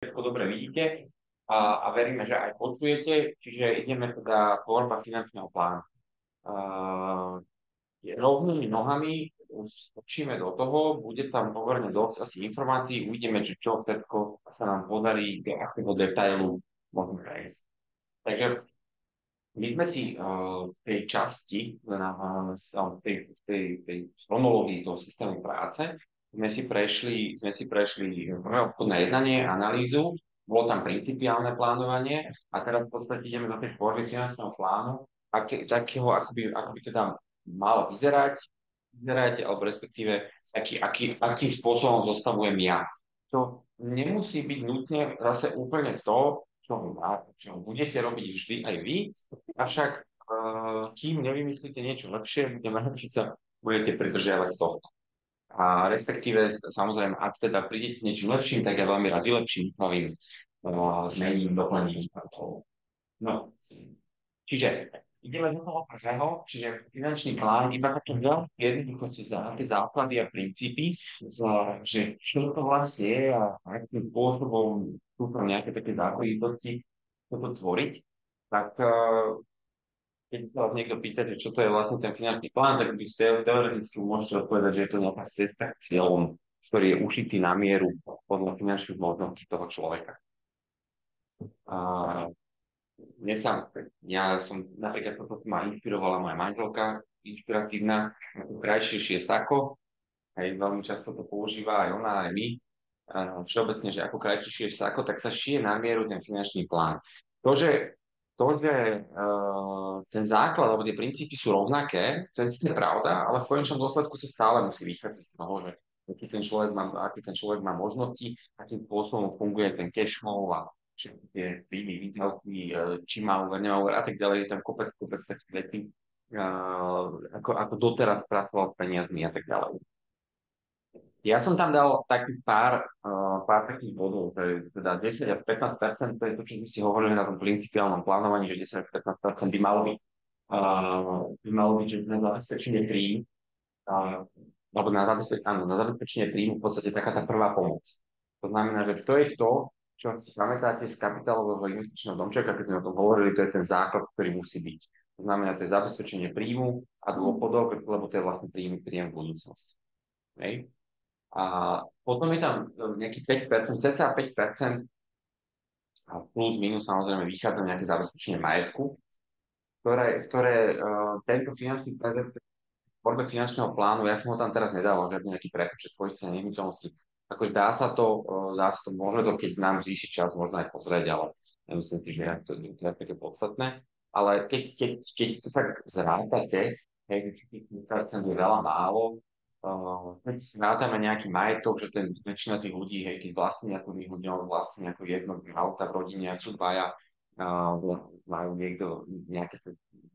všetko dobre vidíte a veríme, že aj počujete, čiže ideme teda tvorba finančného plánu. Uh, Rovnými nohami skočíme do toho, bude tam pomerne dosť asi informácií, uvidíme, že čo všetko sa nám podarí do akého detailu môžeme prejsť. Takže my sme si v tej časti, tej chronológii toho systému práce, sme si prešli prvé obchodné jednanie, analýzu, bolo tam principiálne plánovanie a teraz v podstate ideme do tej tvorby finančného plánu, takého, ako by teda malo vyzerať, alebo respektíve akým spôsobom zostavujem ja. To nemusí byť nutne zase úplne to, čo budete robiť vždy aj vy, avšak kým nevymyslíte niečo lepšie, budeme radi, keď sa budete pridržiavať tohto. A respektíve, samozrejme, ak teda prídete s niečím lepším, tak ja veľmi rád vylepším, novým zmením, doplním. No, čiže ideme do toho prvého, čiže finančný plán, iba také veľmi jednoduchosti za také základy a princípy, že čo to vlastne je a akým spôsobom sú tam nejaké také zákonitosti, toto tvoriť, tak keď sa vás niekto pýta, že čo to je vlastne ten finančný plán, tak by ste teoreticky môžete odpovedať, že je to nejaká cesta k cieľom, ktorý je ušitý na mieru podľa finančných možností toho človeka. A ja som napríklad toto ma inšpirovala moja manželka, inšpiratívna, ako krajšie sako, aj veľmi často to používa aj ona, aj my. Všeobecne, že ako krajšie sako, tak sa šije na mieru ten finančný plán. To, že ten základ alebo tie princípy sú rovnaké, to je síce pravda, ale v konečnom dôsledku sa stále musí vychádzať z toho, že aký ten človek má možnosti, akým spôsobom funguje ten cash flow a všetky tie príjmy, výdavky, či má úver, nemá úver a tak ďalej, je tam kopec takých vecí, ako doteraz pracoval s peniazmi a tak ďalej. Ja som tam dal takých pár takých bodov, to je teda 10 až 15%, to je to, čo sme si hovorili na tom principiálnom plánovaní, že 10 až 15% by malo byť, že na zabezpečenie príjmu, alebo na zabezpečenie príjmu v podstate taká tá prvá pomoc. To znamená, že to je to, čo si pamätáte z kapitálového investičného domčeka, keď sme o tom hovorili, to je ten základ, ktorý musí byť. To znamená, to je zabezpečenie príjmu a dôchodov, lebo to je vlastne príjem v budúcnosti. Hej. A potom je tam nejaký 5%, cca 5%, a plus minus samozrejme vychádza nejaké zabezpečenie majetku, ktoré tento finančný prezent tvorbe finančného plánu, ja som ho tam teraz nedával, žiadny nejaký prepočet poistenia nehnuteľnosti. Ako dá sa to, môže to, keď nám zvýši čas, možno aj pozrieť, ale nemyslím si, že to je také podstatné. Ale keď to tak zrátate, hej, keď 5% je veľa málo, keď rátame nejaký majetok, že väčšina tých ľudí, hej, keď vlastní nejakú výhodňou, vlastní nejakú jedno auta v rodine, ak sú dvaja, majú niekto nejaké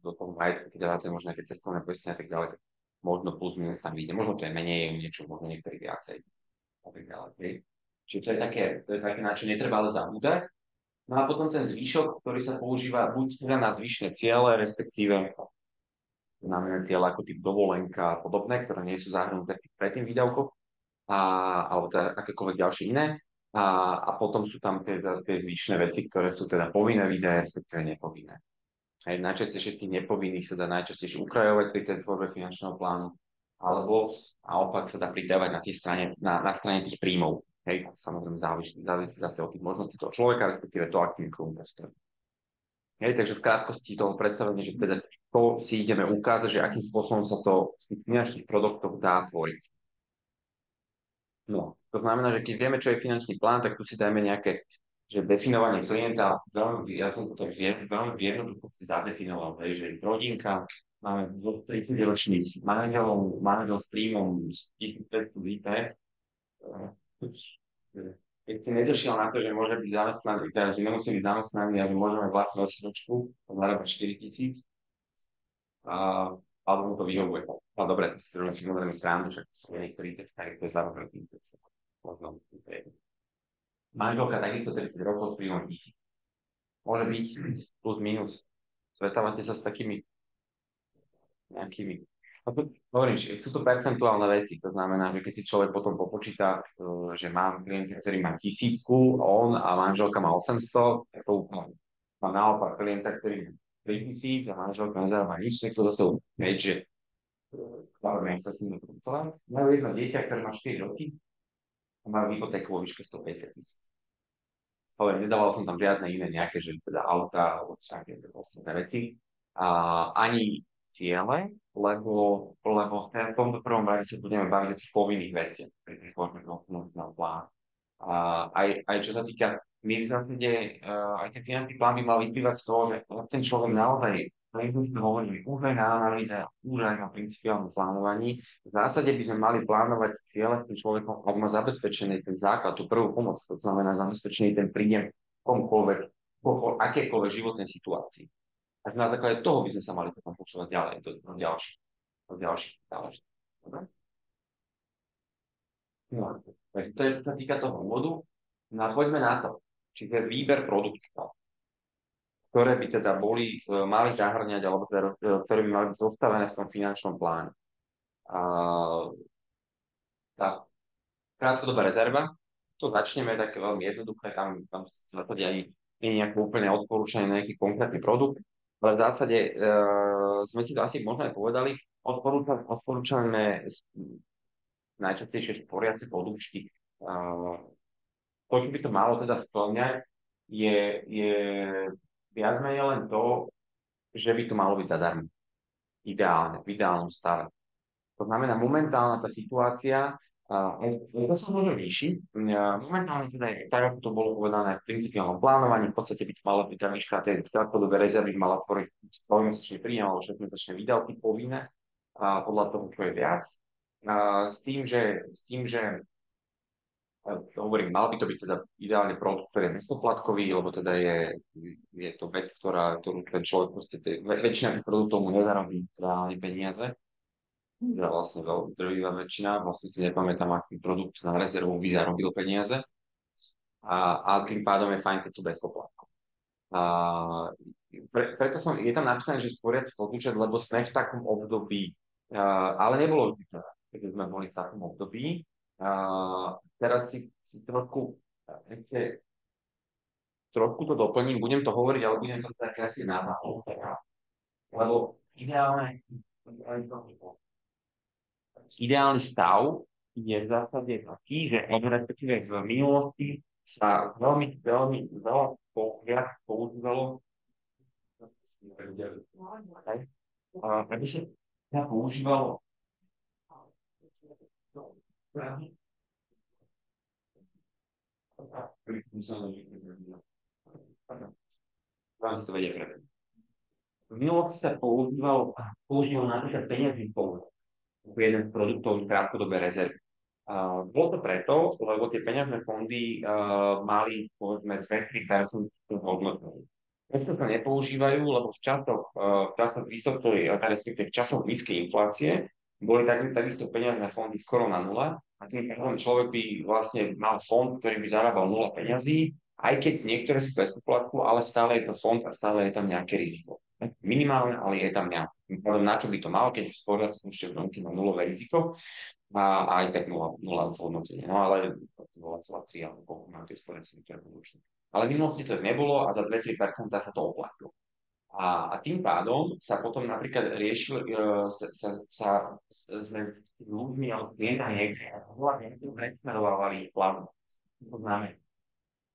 do toho majetku, keď dáte možno nejaké cestovné poistenie a tak ďalej, tak možno plus minus tam vyjde, možno to je menej, niečo, možno niektorí viacej a tak ďalej. Hej. Čiže to je také, na čo netreba ale zabúdať. No a potom ten zvyšok, ktorý sa používa buď teda na zvyšné ciele, respektíve znamená cieľe ako typ dovolenka a podobné, ktoré nie sú zahrnuté predtým výdavkom, alebo teda akékoľvek ďalšie iné. A potom sú tam tie zvyšné veci, ktoré sú teda povinné výdaje, respektíve nepovinné. Aj najčastejšie tých nepovinných sa dá najčastejšie ukrajovať pri tej tvorbe finančného plánu, alebo naopak sa dá pridávať na tej strane, na strane tých príjmov. Hej, samozrejme závisí zase od tých možností toho človeka, respektíve to, akým kruhom stojí. Hej, takže v krátkosti toho predstavenia, že teda to si ideme ukázať, že akým spôsobom sa to z tých finančných produktov dá tvoriť. No, to znamená, že keď vieme, čo je finančný plán, tak tu si dajme nejaké, že definovanie klienta, ja som to tak veľmi jednoducho si zadefinoval, hej, že rodinka, máme 30-ročných manžel s príjmom z 1500 IP, keď si nedošiel na to, že môže byť zamestnaný, teda, že nemusí byť zamestnaný, ale môžeme vlastnú osnočku, zarábať 4000, alebo mu to vyhovuje. No dobre, to si robím samozrejme srandu, však sú niektorí tak to je zároveň možno manželka takisto 30 rokov s príjmom 1000. Môže byť plus minus. Stretávate sa s takými nejakými A to, hovorím, že sú to percentuálne veci, to znamená, že keď si človek potom popočíta, že mám klienta, ktorý má 1000, on a manželka má 800, tak to úplne. Mám naopak klienta, ktorý má 3000 a manželka nezarába nič, tak to zase úplne, že neviem sa s tým dopracovať. Majú jedno dieťa, ktoré má 4 roky a majú hypotéku vo výške 150 000. Ale nedával som tam žiadne iné nejaké, že teda auta alebo také ostatné veci. A ani ciele, lebo v tomto prvom rade sa budeme baviť o tých povinných veciach, pri tých na plán. A aj čo sa týka, my v zásade, aj ten finančný plán by mal vyplývať z toho, že ten človek naozaj, hovoríme, údajná analýza, údaj na principiálnom plánovaní. V zásade by sme mali plánovať ciele s tým človekom, ak má zabezpečený ten základ, tú prvú pomoc, to znamená zabezpečený ten príjem komkoľvek, akékoľvek životnej situácii. A na základe toho by sme sa mali potom posúvať ďalej do ďalších záležitostí. Dobre? No, takže to je, čo sa týka toho úvodu. No a poďme na to. Čiže výber produktov, ktoré by teda mali zahrňať, alebo teda, ktoré by mali byť zostavené v tom finančnom pláne. A, tá krátkodobá rezerva, to začneme také veľmi jednoduché, tam sa to ani nie je nejaké úplne odporúčanie na nejaký konkrétny produkt, ale v zásade sme si to asi možno aj povedali, odporúčame najčastejšie sporiace podúčky. To, čo by to malo teda splňať, je viac menej len to, že by to malo byť zadarmo. Ideálne, v ideálnom stave. To znamená, momentálna tá situácia, to sa môže líšiť. Momentálne teda je tak, ako to bolo povedané v principiálnom plánovaní, v podstate by to mala byť tá výška tej krátkodobej rezervy mala tvoriť trojmesačný príjem alebo 6-mesačné výdavky povinné, podľa toho, čo je viac. S tým, že hovorím, mal by to byť teda ideálne produkt, ktorý je bezpoplatkový, lebo teda je to vec, ktorú ten človek proste, väčšina tých produktov mu nezarobí reálne peniaze. Ja vlastne drvivá väčšina, vlastne si nepamätám, aký produkt na rezervu by zarobil peniaze. A tým pádom je fajn, keď sú bezpoplatkové. Preto je tam napísané, že sporiaci podúčet, lebo sme v takom období, ale nebolo vždy to, keď sme boli v takom období. Teraz si trošku to doplním, budem to hovoriť, ale budem to tak asi náhodou. Lebo ideálny stav je v zásade taký, že respektíve v minulosti sa veľmi, veľmi veľa viac používalo, aby sa používalo v minulosti sa používal napríklad peňazí používalo jeden z produktov krátkodobé rezervy. Bolo to preto, lebo tie peňažné fondy mali povedzme 2-3% hodnotu. Prečo sa nepoužívajú, lebo v časoch vysokej, respektíve v časoch nízkej inflácie boli takisto peňažné fondy skoro na nula a tým pádom človek by vlastne mal fond, ktorý by zarábal nula peňazí, aj keď niektoré sú bez poplatku, ale stále je to fond a stále je tam nejaké riziko. Minimálne, ale je tam nejaké. Na čo by to mal, keď v Slovensku ešte má nulové riziko a aj tak nula zhodnotenie. No ale 0,3 alebo koľko majú tie spojenci, ktoré budú. Ale v minulosti to nebolo a za 2-3% sa to oplatilo. A tým pádom sa potom napríklad riešil, sa s ľuďmi alebo klientami presmerovali plánu. To znamená,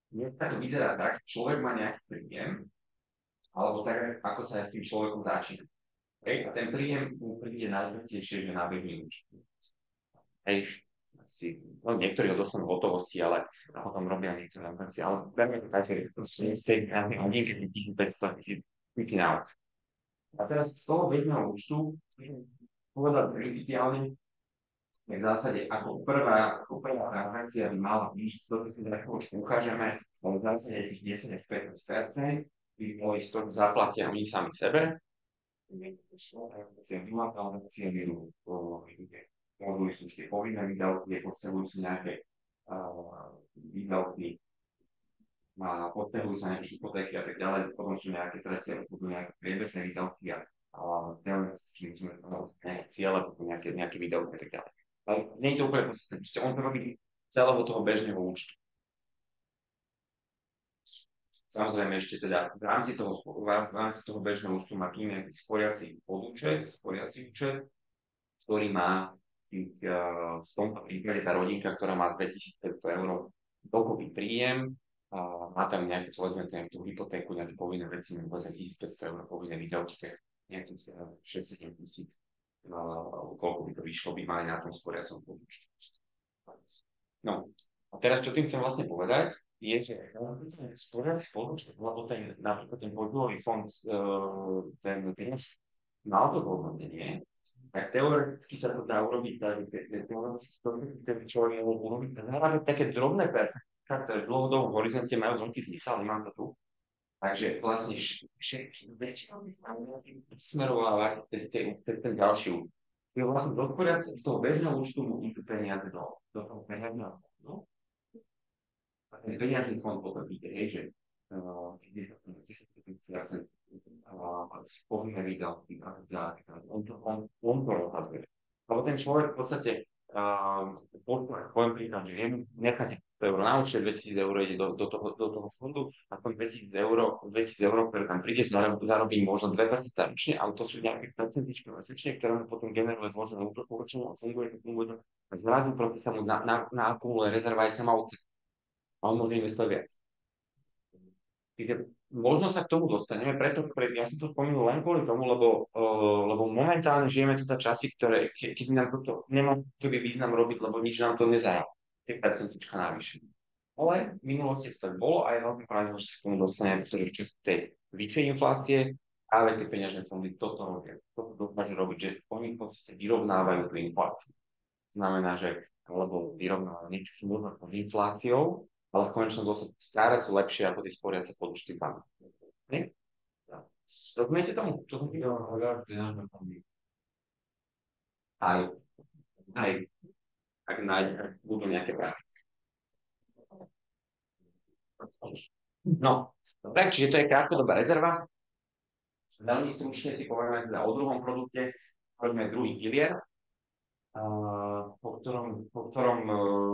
dnes to vyzerá tak, človek má nejaký príjem, alebo tak, ako sa aj s tým človekom začína. A ten príjem mu príde najdôležitejšie, že na bežný účet. Niektorí ho dostanú v hotovosti, ale potom robia niektoré transakcie, ale berme to tak, že z tej hodinky 1500 out. A teraz z toho bežného účtu povedať principiálne, v zásade ako prvá transakcia by mala ísť, to si takého už ukážeme, ale v zásade tých 10-15% by boli z toho zaplatia oni sami sebe. Môžu sú tie povinné výdavky, potrebujú si nejaké výdavky, potrebujú sa nejaké hypotéky a tak ďalej, potom sú nejaké tretie, budú nejaké priebežné výdavky a teoreticky sme nejaké ciele, nejaké videóky a tak ďalej. Ale nie je to úplne podstatné. Proste on to robí celého toho bežného účtu. Samozrejme ešte teda v rámci toho bežného účtu má tu nejaký sporiaci účet, ktorý má v tomto prípade tá rodinka, ktorá má 2500 eur dokopy príjem, má tam nejaké, povedzme, tú hypotéku, nejaké povinné veci, povedzme 1500 eur povinné výdavky, tak nejakých 6-7 tisíc, koľko by to vyšlo, by mali na tom sporiacom podúčtu. No, a teraz, čo tým chcem vlastne povedať, je, že sporiaci podúčet, lebo napríklad ten podielový fond, ten mal to hodnotenie, tak teoreticky sa to dá urobiť tak, ten človek urobiť narábať také drobné percentá, ktoré v dlhodobom horizonte majú veľký zmysel, nemám to tu. Takže vlastne všetky väčšinou smerovávať ten ďalší účet. Je vlastne z toho bežného účtu mu idú peniaze do toho peňažného fondu. A ten peňažný fond potom ide, že keď je to povinné výdavky a tak ďalej. On to rozhadzuje. Lebo ten človek v podstate, poviem príklad, že nechá si eur na účte, 2000 eur ide do toho fondu a tom 2000 eur, ktoré tam príde, zarobí možno 2% ročne, ale to sú nejaké percentičky mesačne, ktoré mu potom generuje zložené úročenie a funguje to. A zrazu proti sa mu naakumuluje rezerva aj sama odsek. A on môže investovať viac. Možno sa k tomu dostaneme, ja som to spomenul len kvôli tomu, lebo momentálne žijeme teda časy, keď nám toto nemá význam robiť, lebo nič nám to nezajáva. Tie percentička navyše. Ale v minulosti to tak bolo a je veľmi pravdepodobné, že sa k tomu dostaneme v čase tej vyššej inflácie, ale tie peňažné fondy toto robia. Toto dokážu robiť, že oni v podstate vyrovnávajú tú infláciu. Znamená, že alebo vyrovnávajú niečo možno infláciou, ale v konečnom dôsledku stále sú lepšie ako tie sporiace podúčty banky. Rozumiete tomu? Čo som povedal? Aj, ak budú nejaké práce. No, dobre, čiže to je krátkodobá rezerva. Veľmi stručne si povieme teda o druhom produkte, poďme druhý pilier, po ktorom,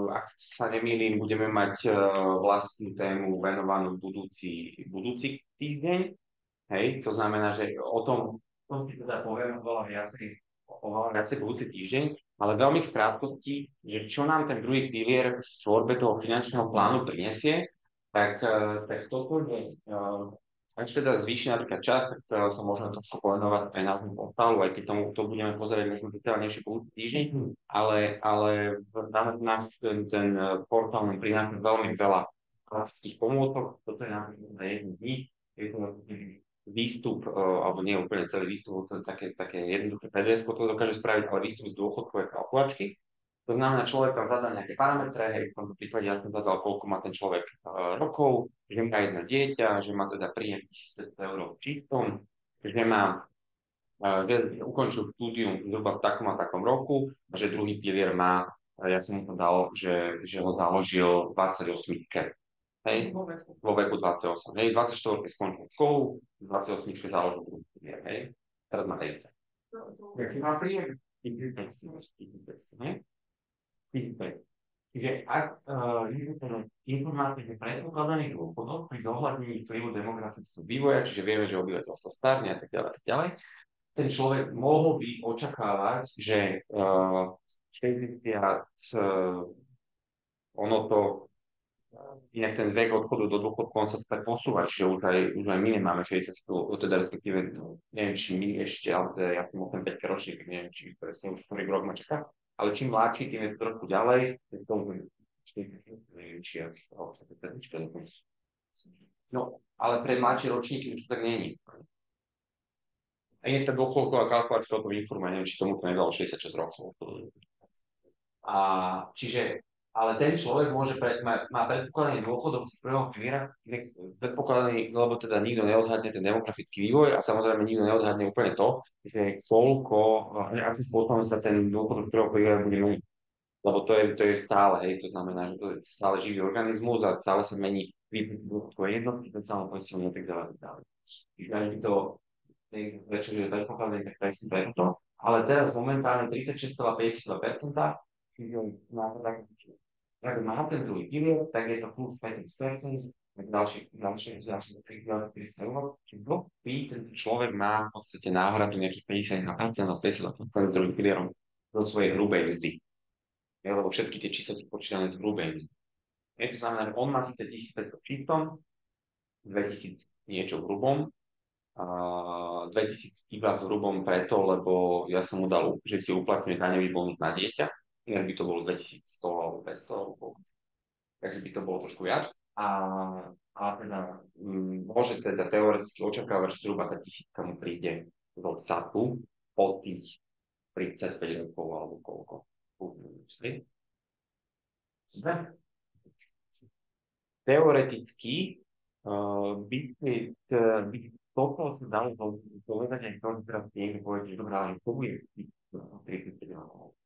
ak sa nemýlim, budeme mať vlastnú tému venovanú budúci týždeň. Hej, to znamená, že o tom si teda povieme oveľa viacej budúci týždeň, ale veľmi v krátkosti, že čo nám ten druhý pilier v tvorbe toho finančného plánu prinesie, tak toto je, až teda zvýši napríklad čas, tak sa môžeme trošku povenovať aj nášmu portálu, aj keď tomu to budeme pozerať možno detailnejšie budúci týždeň, ale ten portál nám prináša veľmi veľa praktických pomôcok, toto je napríklad na jednu z nich, je to výstup, alebo nie úplne celý výstup, to je také jednoduché PDF, to dokáže spraviť, ale výstup z dôchodkovej kalkulačky. To znamená, človek tam zadá nejaké parametre, hej, v tomto prípade ja som zadal, koľko má ten človek rokov, že má jedno dieťa, že má teda príjem 1000 eur v čistom, že má ukončil štúdium zhruba v takom a takom roku, a že druhý pilier má, ja som mu to dal, že ho založil 28. Hej, vo veku 28. Hej, 24. skončil školu, 28. založil druhý pilier, hej, teraz má 30. Jaký má príjem? 1500, hej? Čiže ak informácie o predpokladaných dôchodoch pri zohľadnení vplyvu demografického vývoja, čiže vieme, že obyvateľstvo starne a tak ďalej, ten človek mohol by očakávať, že 60, ono to, inak ten vek odchodu do dôchodku, on sa tak posúva, čiže už aj my nemáme 60, teda respektíve, neviem, či my ešte, ale teda ja som 5 ročník, neviem, či presne už ktorý rok ma čaká. Ale čím mladší, tým je to trošku ďalej. No, ale pre mladšie ročníky už to tak není. A je to dôchodková kalkulácia, to informuje, neviem, či tomu to nedalo 66 rokov. Čiže, ale ten človek má predpokladaný dôchodok z prvého piliera, predpokladaný, lebo teda nikto neodhadne ten demografický vývoj a samozrejme nikto neodhadne úplne to, že akým spôsobom sa ten dôchodok z prvého piliera bude meniť. Lebo to je stále, hej, to znamená, že to je stále živý organizmus a stále sa mení výpočtovej jednotky, ten samopoistenie a tak ďalej. Čiže to prečo je predpokladaný tak presne preto, ale teraz momentálne 36,52%, čiže ak má ten druhý pilier, tak je to plus 15%, tak ďalšie 300 eur. Čiže ten človek má v podstate náhradu nejakých 51% a 50% s druhým pilierom do svojej hrubej mzdy. Lebo všetky tie čísla sú počítané z hrubej mzdy. To znamená, že on má síce 1500 čístom, 2000 niečo v hrubom, a 2000 iba v hrubom preto, lebo ja som mu dal, že si uplatňuje daňový bonus na dieťa, inak by to bolo 2100 alebo 200, takže by to bolo trošku viac. A teda môže teda teoreticky očakávať, že zhruba tá tisícka mu príde do SAPu po tých 35 rokov alebo koľko. Teoreticky by toto sa dalo povedať aj to, že teraz niekto povie, že dobrá, ale to bude 35 rokov.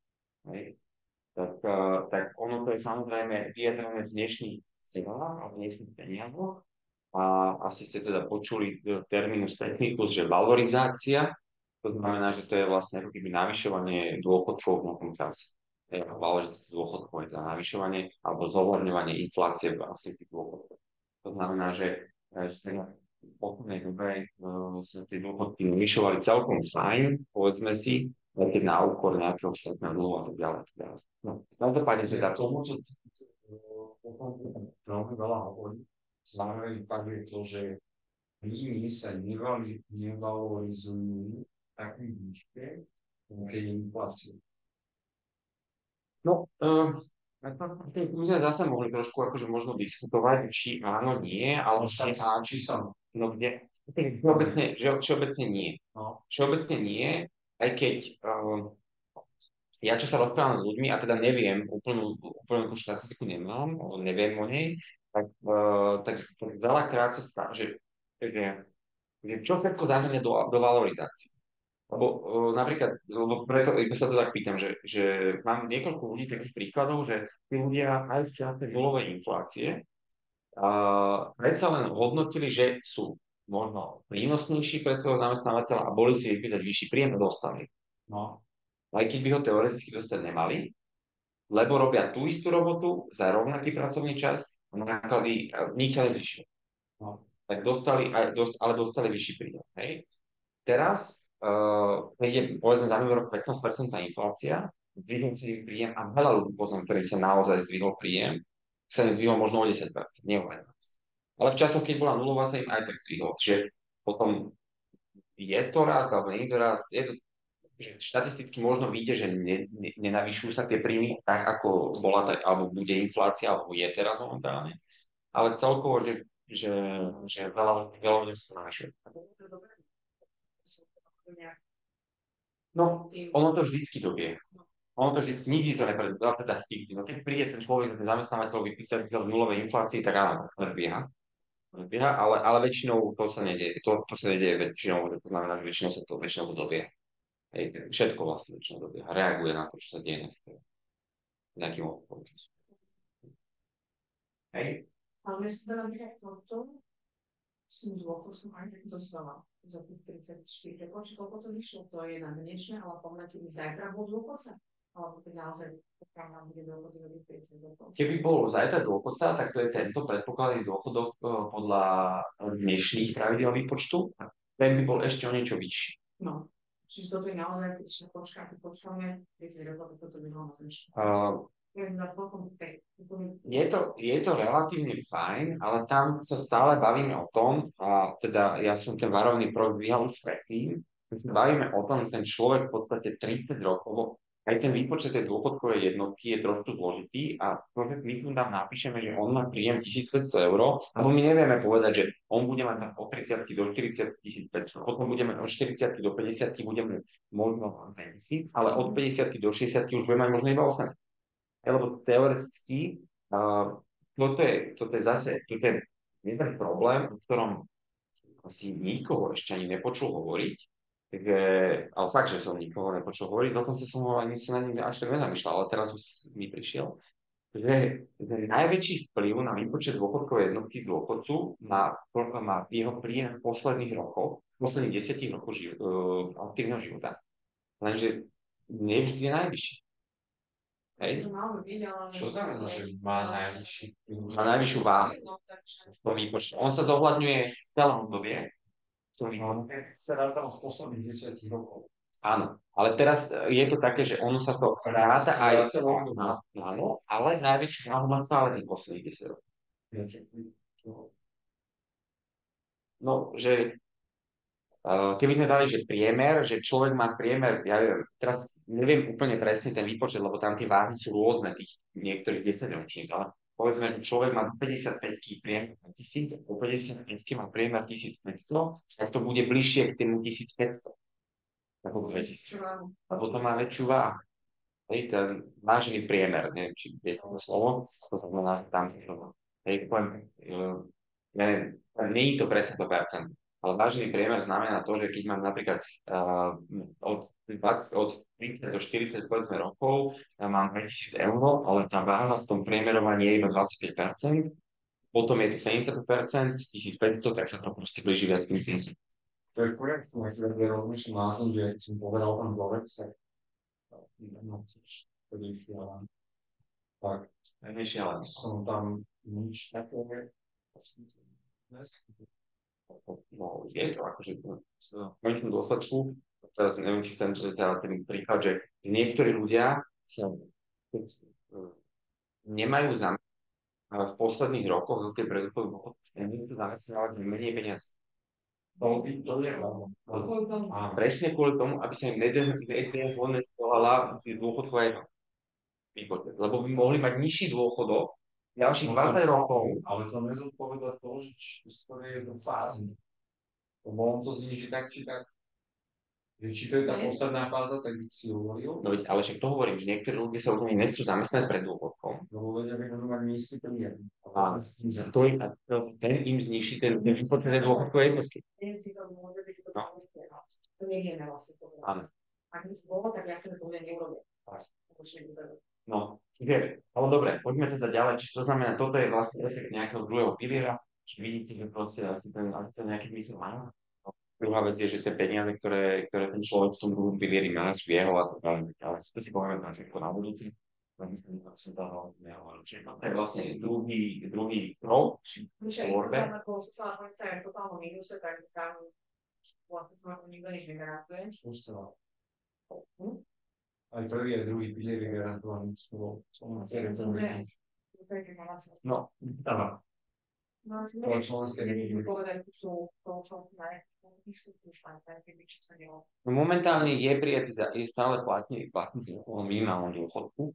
Tak ono to je samozrejme vyjadrené v dnešných cenách a v dnešných peniazoch. A asi ste teda počuli terminus technicus, že valorizácia, to znamená, že to je vlastne ako keby navyšovanie dôchodkov v novom čase. Valorizácia dôchodkov je to navyšovanie alebo zohľadňovanie inflácie v asi tých dôchodkov. To znamená, že v poslednej dobe sa tie dôchodky navyšovali celkom fajn, povedzme si, aj keď na úkor nejakého štátneho dlhu a tak ďalej. No, každopádne teda Tomu, čo veľmi veľa hovorí, zároveň pak je to, že príjmy sa nevalorizujú taký výške, keď je inflácia. No, my sme zase mohli trošku akože možno diskutovať, či áno, nie, ale či sa. No kde? Všeobecne nie. No. Všeobecne nie, aj keď ja čo sa rozprávam s ľuďmi, a teda neviem, úplnú tú štatistiku nemám, neviem o nej, tak veľakrát sa stane, že čo všetko zahrňa do valorizácie. Lebo napríklad, lebo preto iba sa to tak pýtam, že mám niekoľko ľudí takých príkladov, že tí ľudia aj v čase nulovej inflácie predsa len hodnotili, že sú možno prínosnejší pre svojho zamestnávateľa a boli si vypýtať vyšší príjem a dostali. No. Aj keď by ho teoreticky dostať nemali, lebo robia tú istú robotu za rovnaký pracovný čas a náklady nič sa nezvyšuje. No. Tak ale dostali vyšší príjem. Hej? Teraz keď je povedzme za minulý rok 15% inflácia, zdvihol sa im príjem a veľa ľudí poznám, ktorým sa naozaj zdvihol príjem, sa im zdvihol možno o 10%, nie o 11%. Ale v časoch, keď bola nulová, sa im aj tak zdvihol. Čiže potom je to rast, alebo nie je to rast, je to, že štatisticky možno vidieť, že nenavyšujú sa tie príjmy tak, ako bola, alebo bude inflácia, alebo je teraz momentálne. Ale celkovo, že veľa ľudí sa navyšuje. No, ono to vždycky dobieha. Ono to vždycky, nikdy to nepredbieha, teda nikdy. No keď príde ten človek, ten zamestnávateľ vypísať v nulovej inflácii, tak áno, predbieha. Ale väčšinou to sa nedieje. To sa nedieje väčšinou, to znamená, že väčšinou to dobieha. Všetko vlastne väčšinou dobieha. Reaguje na to, čo sa deje nejakým obchodom. Hej. Ale my sme teda byť aj toto, s tým dôchodkom aj takto znova za tých 34 rokov, či koľko to vyšlo, to je na dnešné, ale pamätáte, by zajtra bol dôchodca? Alebo keď naozaj pokiaľ bude dôchodca za tých 30 rokov? Keby bol zajtra dôchodca, tak to je tento predpokladný dôchodok podľa dnešných pravidel výpočtu. Ten by bol ešte o niečo vyšší. No, čiže toto je naozaj, keď sa počkáme 30 rokov, tak toto by malo na Je to relatívne fajn, ale tam sa stále bavíme o tom, a teda ja som ten varovný projekt vyhal už predtým, bavíme o tom, že ten človek v podstate 30 rokov, aj ten výpočet tej dôchodkovej jednotky je trošku zložitý a my tu tam napíšeme, že on má príjem 1500 eur, alebo my nevieme povedať, že on bude mať od 30 do 40 1500, potom budeme od 40 do 50 budeme možno 1000, ale od 50 do 60 už budeme mať možno iba 8. Lebo teoreticky toto je zase jeden problém, o ktorom asi nikoho ešte ani nepočul hovoriť, ale fakt, že som nikoho nepočul hovoriť, dokonca som ho ani sa na ním až tak nezamýšľal, ale teraz už mi prišiel, že najväčší vplyv na výpočet dôchodkovej jednotky dôchodcu má jeho príjem v posledných rokoch posledných 10 rokov aktívneho života. Lenže nevždy je najvyšší. Hej? Čo znamená, že má najvyšší? Má najvyššiu váhu v tom výpočte. On sa zohľadňuje v celom obdobie. Sa ráta z posledných 10 rokov. Áno, ale teraz je to také, že ono sa to ráta aj áno, ale najväčšiu váhu má stále tých posledných 10 rokov. No, že keby sme dali, že priemer, že človek má priemer, ja teraz neviem úplne presne ten výpočet, lebo tam tie váhy sú rôzne, tých niektorých 10-ročných, ale povedzme, že človek má 55 priemer 1000, po 55 má priemer 1500, tak to bude bližšie k tému 1500. Ako 2000. A potom má väčšiu váhu. Hej, ten vážený priemer, neviem, či je to slovo, to znamená, tam hej, poviem, nie je to presne to percent. Ale vážený priemer znamená to, že keď mám napríklad od 30 do 40 povedzme rokov, mám 2000 eur, ale tá váha v tom priemerovaní je iba 25%, potom je to 70%, z 1500, tak sa to proste blíži viac tým 70%. To je korekt, keď ja rozmýšľam na tom, že som povedal tam dvorec, tak tak som tam nič také. No, je to akože v konečnom dôsledku, teraz neviem, či ten príklad, že niektorí ľudia sa nemajú v posledných rokoch, keď predúchodu nemajú zamestnávať za menej peniaz. To je Presne kvôli tomu, aby sa im nedehonestovala dôchodková výpočet, lebo by mohli mať nižší dôchodok ďalších 20 rokov. Ale to nezodpovedá to, že je to fázy. Lebo on to zniží tak, či tak. Či to je tá posledná fáza, tak by si hovoril. No veď, ale však to hovorím, že niektorí ľudia sa už nechcú zamestnať pred dôchodkom. Lebo vedia, že budú mať nízky priemer. A ten im zniží ten výpočet dôchodkovej jednotky. To nevieme vlastne povedať. Áno. Ak by to bolo, tak ja som to neurobila. No, ale dobre, poďme teda ďalej. Čiže to znamená, toto je vlastne efekt nejakého druhého piliera. Čiže vidíte, že proste asi ten nejaký mysl má. Druhá vec je, že tie peniaze, ktoré ten človek v tom druhom pilieri má, sú jeho a to ďalej. Ale to si povieme na všetko na budúci. Čiže to je vlastne druhý krok. Ako sociálna policia je v totálnom mínuse, tak sa vlastne nikto nič negarantuje. Aj prvý a druhý pilier je garantovaný No, áno. Momentálne je prijatý, je stále platný minimálnu dôchodku,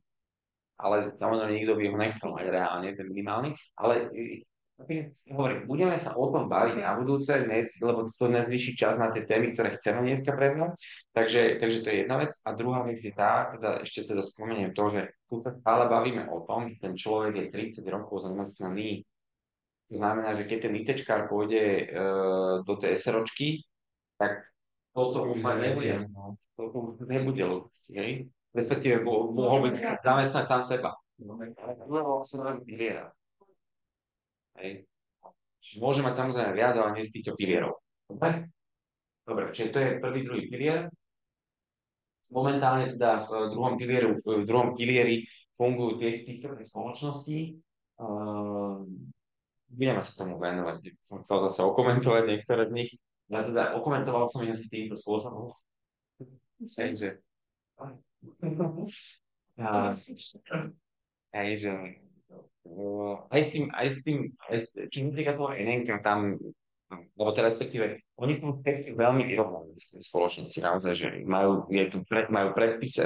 ale samozrejme nikto by ho nechcel mať reálne, ten minimálny, ale hovorím, budeme sa o tom baviť na budúce, lebo to nezvýši čas na tie témy, ktoré chceme dneska prebrať, takže to je jedna vec. A druhá vec je tá, ešte spomeniem to, že tu sa stále bavíme o tom, že ten človek je 30 rokov zamestnaný. To znamená, že keď ten ITčkár pôjde do tej SROčky, tak toto už nebude. Toto už nebude logicky, hej? Respektíve mohol byť zamestnať sám seba. Hej. Čiže môže mať samozrejme viac, ale nie z týchto pilierov. Dobre, čiže to je prvý, druhý pilier. Momentálne teda v druhom pilieri fungujú týchto spoločností. Budeme sa tomu venovať. Som chcel zase okomentovať niektoré z nich. Ja teda okomentoval som ich asi týmto spôsobom. Takže aj s tým, čo napríklad toho NNK tam, lebo teda respektíve, oni sú veľmi vyrovnaní z spoločnosti, naozaj, že majú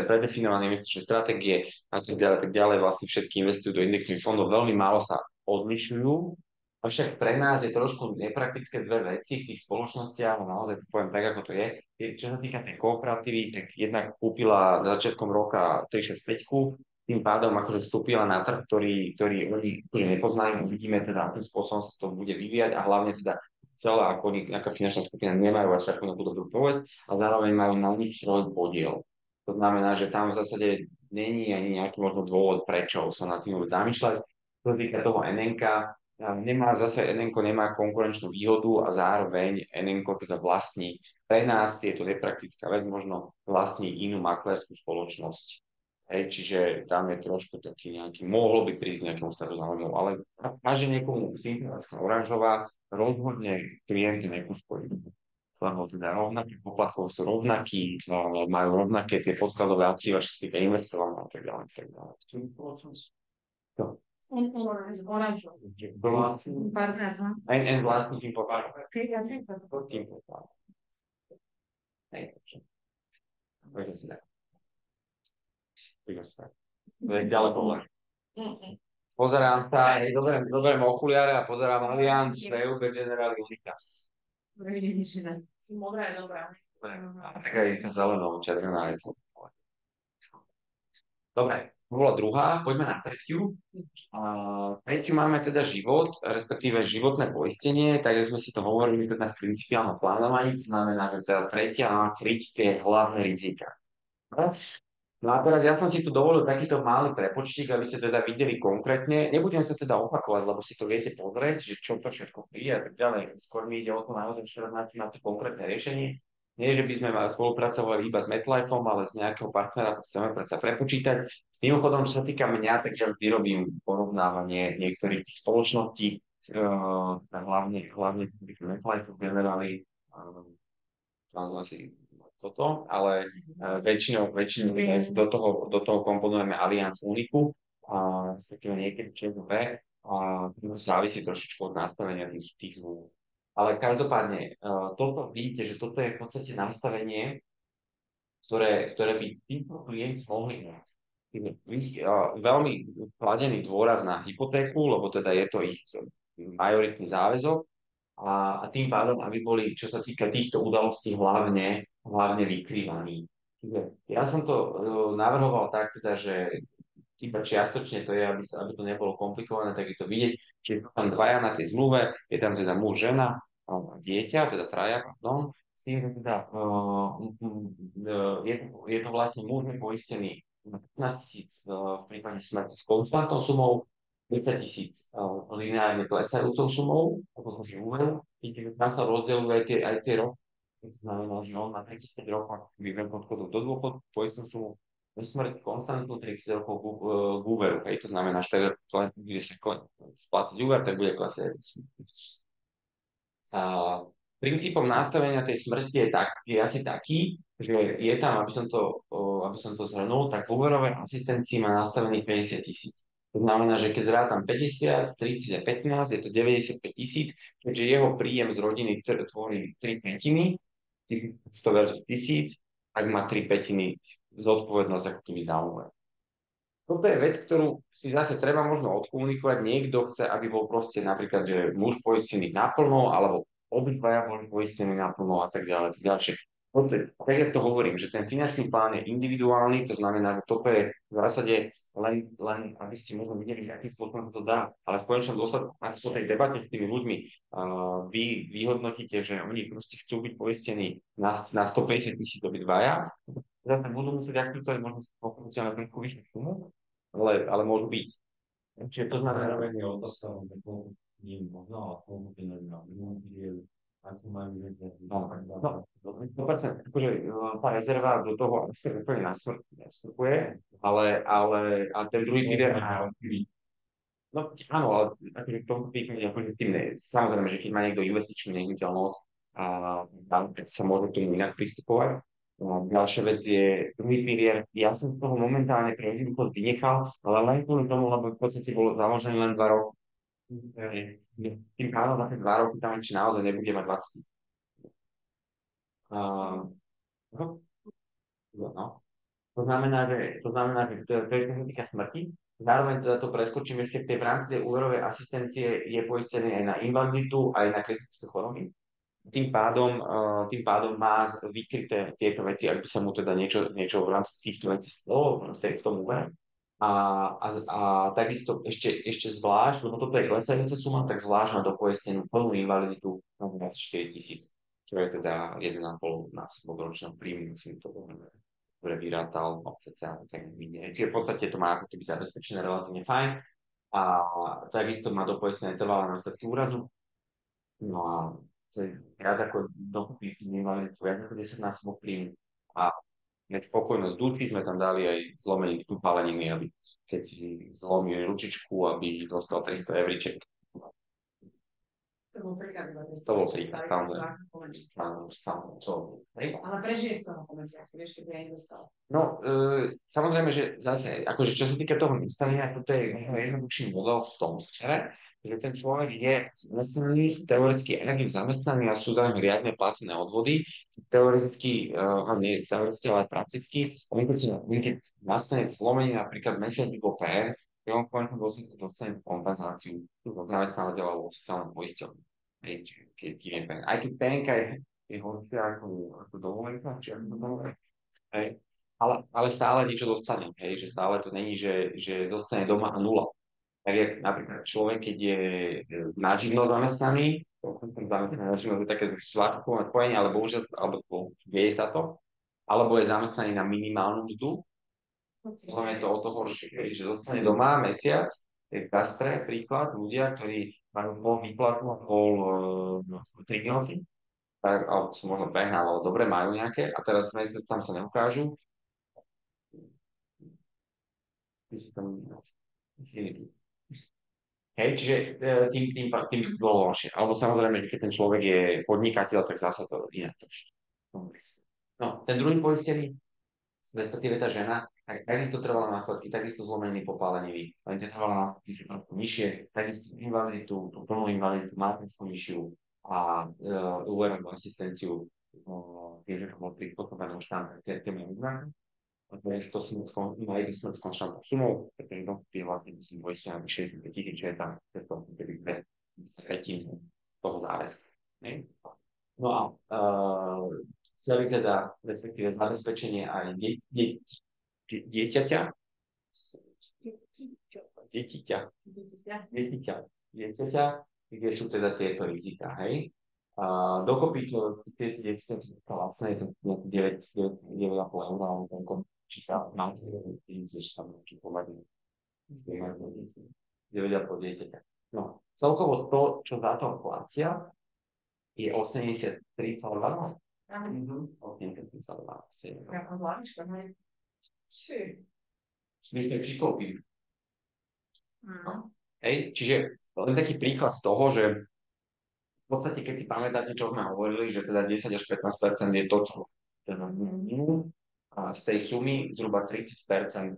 predefinované investičné stratégie a tak ďalej, vlastne všetky investujú do indexových fondov, veľmi málo sa odlišujú. Avšak pre nás je trošku nepraktické dve veci v tých spoločnostiach, naozaj poviem tak, ako to je. Čo sa týka tej kooperatívy, tak jednak kúpila začiatkom roka 365, tým pádom akože vstúpila na trh, ktorý oni nepoznajú. Uvidíme teda, akým spôsobom sa to bude vyvíjať a hlavne teda celá ako nejaká finančná skupina nemajú až takú dobrú povedť a zároveň majú na nich svoj podiel. To znamená, že tam v zásade není ani nejaký možno dôvod, prečo sa na tým zamýšľať. Čo sa týka toho NNK, nemá zase Enenko nemá konkurenčnú výhodu a zároveň Enenko teda vlastní pre nás je to nepraktická vec, možno vlastní inú maklerskú spoločnosť. Hej, čiže tam je trošku taký nejaký, mohlo by prísť nejakému stretu záujmov, ale máže niekomu sympatická oranžová, rozhodne klienti nepuspojí. Lebo teda rovnaké poplatkov sú rovnakí, majú rovnaké tie podkladové aktíva, čo sa týka investovania a tak ďalej. Tak ďalej. To. Vlastní. En vlastní tým popárom. Tým popárom. Hej, to je ďaleko len. Pozerám sa, doberiem okuliare a pozerám Allianz, VUB General Unica. Modrá je dobrá. Taká je zelenou, červená je to. Dobre, to bola druhá, poďme na tretiu. Tretiu máme teda život, respektíve životné poistenie, tak ako sme si to hovorili teda v principiálnom plánovaní, to znamená, že teda tretia má kryť tie hlavné rizika. No a teraz ja som si tu dovolil takýto malý prepočtík, aby ste teda videli konkrétne. Nebudem sa teda opakovať, lebo si to viete pozrieť, že čo to všetko príde a tak ďalej. Skôr mi ide o to naozaj na to konkrétne riešenie. Nie, že by sme spolupracovali iba s MetLifeom, ale s nejakého partnera, to chceme predsa prepočítať. S mimochodom, čo sa týka mňa, tak ja vždy robím porovnávanie niektorých spoločností, hlavne MetLife generáli, asi toto, ale väčšinou do toho komponujeme Allianz Uniku, respektíve niekedy ČSV, a závisí trošičku od nastavenia tých zmluv. Ale každopádne, toto vidíte, že toto je v podstate nastavenie, ktoré by títo klienti mohli mať. Veľmi kladený dôraz na hypotéku, lebo teda je to ich majoritný záväzok, a tým pádom, aby boli, čo sa týka týchto udalostí, hlavne vykrývaní. Ja som to navrhoval tak, teda, že iba čiastočne to je, aby to nebolo komplikované, tak je to vidieť, čiže sú tam dvaja na tej zmluve, je tam teda muž, žena, dieťa, teda traja, pardon, s tým, že teda je to vlastne muž poistený na 15 000 v prípade smrti s konstantnou sumou, 30 000 lineárne klesajúcou sumou, ako som uvedol, keď tam sa rozdeľujú aj tie roky. To znamená, že on na 35 rokov vyberá odchodu do dôchodu, poistnú sumu, na smrť konstantnú 30 rokov k úveru. To znamená, že tak, bude sa splácať úver, tak bude klesať. Princípom nastavenia tej smrti je asi taký, že je tam, aby som to zhrnul, tak v úverovej asistencii má nastavených 50 000. To znamená, že keď rátam 50, 30 a 15, je to 95 000, keďže jeho príjem z rodiny tvorí 3 pätiny, 100 versus 1000, tak má 3 pätiny zodpovednosť ako keby za úver. Toto je vec, ktorú si zase treba možno odkomunikovať. Niekto chce, aby bol proste napríklad, že muž poistený naplno, alebo obidvaja boli poistení naplno a tak ďalej. Tak ja to hovorím, že ten finančný plán je individuálny, to znamená, že toto je v zásade len aby ste možno videli, akým spôsobom to dá. Ale v konečnom dôsledku, ak po tej debate s tými ľuďmi vy vyhodnotíte, že oni proste chcú byť poistení na 150 000 obidvaja, zase budú musieť akceptovať možno potenciálne trošku vyššiu sumu, ale môžu byť. Čiže to znamená, Zároveň je otázka, ako nie možno, ale komu by neviem, ako majú no, 100%, akože tá rezerva do toho asi úplne nastupuje, ale ten druhý pilier no áno, ale akože v tomto prípade akože tým samozrejme, že keď má niekto investičnú nehnuteľnosť, tak sa môže k tomu inak pristupovať. Ďalšia vec je druhý pilier. Ja som z toho momentálne pre jednoducho vynechal, ale len kvôli tomu, lebo v podstate bolo založené len 2 roky. Tým pádom za tie 2 roky tam ešte naozaj nebude mať 20 000. No. To znamená, že to je čo sa týka smrti. Zároveň teda to preskočím ešte v rámci tej úverovej asistencie je poistený aj na invaliditu, aj na kritické choroby. Tým pádom má vykryté tieto veci, ak by sa mu teda niečo v rámci týchto vecí stalo v tom úvere. A takisto ešte zvlášť, lebo toto je klesajúca suma, tak zvlášť na dopoistenú plnú invaliditu na 4 000, čo je teda 1,5 násobok ročného príjmu, musím to ktoré vyrátal cca tak vidie. Čiže v podstate to má ako keby zabezpečené relatívne fajn. a takisto má dopoistené trvalé následky úrazu. No a to je viac ako dokupy invaliditu, viac ako 10-násobok príjmu. A spokojnosť duši sme tam dali aj zlomený tu paleniny, aby keď si zlomil ručičku, aby dostal 300 euríček. To bol príklad, To bol príklad, samozrejme. Ale prežije z toho pomedzi, ak si vieš, keby aj nedostal. No, samozrejme, že zase, akože čo sa týka toho nastavenia, toto je jednoduchší model v tom smere, že ten človek je zamestnaný, teoreticky energie zamestnaný a sú za ním riadne platené odvody, teoreticky, nie teoreticky, ale prakticky, on keď nastane zlomenie napríklad mesiac po PR, že on v konečnom dôsledku dostane kompenzáciu od zamestnávateľa alebo sociálneho poisťovne. Aj keď penka je horšia ako dovolenka, či ako dovolenka, hej. Ale stále niečo dostane, hej, že stále to není, že zostane doma a nula. Tak jak napríklad človek, keď je naživno zamestnaný, to je také sladkové spojenie, ale bohužiaľ, alebo deje sa to, alebo je zamestnaný na minimálnu mzdu, potom je to o to horšie, hej, že zostane doma mesiac, je v gastre príklad, ľudia, ktorí majú pol výplatu a pol prínosy, tak, alebo som možno prehnal, ale dobre majú nejaké, a teraz mesiac tam sa neukážu, hej, čiže tým bolo horšie. Alebo samozrejme, že keď ten človek je podnikateľ, tak zase to inak točí. No, ten druhý poistený, respektíve tá žena, tak takisto trvala následky, takisto zlomený popálenivý, len tie trvalé následky sú trošku nižšie, takisto invaliditu, tú plnú invaliditu, materskú nižšiu a úverovú asistenciu, tým, že to bolo prispôsobené už tam, tie majú to som na jednu smrť skončil sumou, pretože tie vlastne musím poistené vyššie 5000, čo je tam keby dve tretiny toho záväzku. No a chceli teda, respektíve zabezpečenie aj dieťaťa, kde sú teda tieto rizika, hej. Dokopy tie detská vlastne je to 9,5 eur, ale ten čísla máte, že tam či pomerne 9,5 dieťaťa. No, celkovo to, čo za to platia, je 83,12. My sme prikopili. Hej, čiže len taký príklad toho, že v podstate, keď si pamätáte, čo sme hovorili, že teda 10 až 15% je to, čo teda minimum, a z tej sumy zhruba 30%